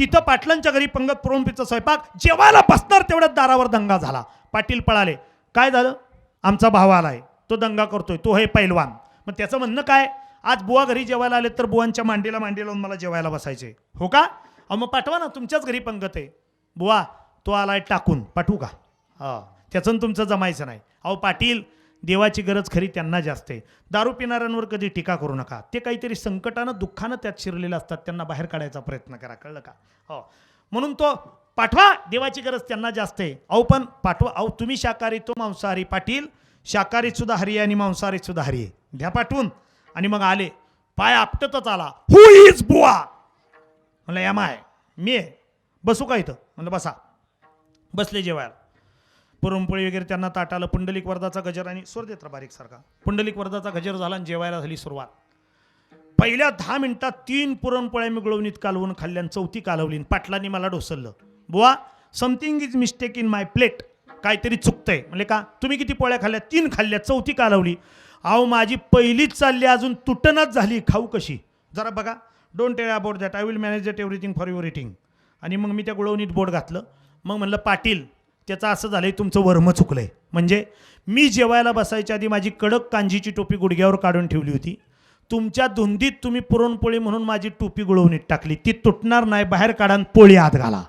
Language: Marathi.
तिथं पाटलांच्या घरी पंगत पुरणपोळीचा स्वयंपाक, जेवायला बसणार तेवढ्यात दारावर दंगा झाला. पाटील पळाले. काय झालं? आमचा भाव आलाय, तो दंगा करतोय, तो हे पैलवान. मग त्याचं म्हणणं काय, आज बुवा घरी जेवायला आले तर बुवांच्या मांडीला मांडी लावून मला जेवायला बसायचे, हो का? अहो मग पाठवा ना, तुमच्याच घरी पंगत आहे. बुवा तो आलाय टाकून, पाठवू का? हां, त्याचं तुमचं जमायचं नाही. अहो पाटील, देवाची गरज खरी त्यांना जास्त आहे. दारू पिणाऱ्यांवर कधी टीका करू नका. ते काहीतरी संकटानं दुःखानं त्यात शिरलेले असतात, त्यांना बाहेर काढायचा प्रयत्न करा, कळलं का? हो, म्हणून तो पाठवा, देवाची गरज त्यांना जास्त आहे. अहो पण पाठवा. अहो तुम्ही शाकाहारी, तो मांसाहारी. पाटील शाकाहारीत सुद्धा हरी आहे आणि मांसाहारीत सुद्धा हरी आहे, द्या पाठवून. आणि मग आले, पाय आपटतच आला. हु इज बुवा? म्हणलं या माय, मी आहे. बसू का इथं? म्हणलं बसा. बसले जेवायला. पुरणपोळी वगैरे त्यांना ताट आलं. पुंडलिक वरदाचा गजर आणि स्वर देत बारीक सारखा. पुंडलिक वरदाचा गजर झाला आणि जेवायला झाली सुरुवात. पहिल्या 10 मिनिटात 3 पुरणपोळ्या मी गुळवणीत कालवून खाल्ल्या, 4थी कालवली. पाटलांनी मला ढोसललं. बुवा something is mistake in my plate, काहीतरी चुकतंय. म्हणजे का? तुम्ही किती पोळ्या खाल्ल्या? 3 खाल्ल्या, 4थी कालवली. अहो माझी पहिलीच चालली, अजून तुटणच झाली, खाऊ कशी? जरा बघा. Don't tell about that, I will manage that everything for your eating. आणि मग मी त्या गुळवणीत बोट घातलं. मग म्हणलं पाटील, त्याचं असं झालंय, तुमचं वर्म चुकलंय. म्हणजे मी जेवायला बसायच्या आधी माझी कडक कांजीची टोपी गुडघ्यावर काढून ठेवली होती. तुमच्या धुंदीत तुम्ही पुरणपोळी म्हणून माझी टोपी गुळवणीत टाकली. ती तुटणार नाही, बाहेर काढा पोळी आत घाला.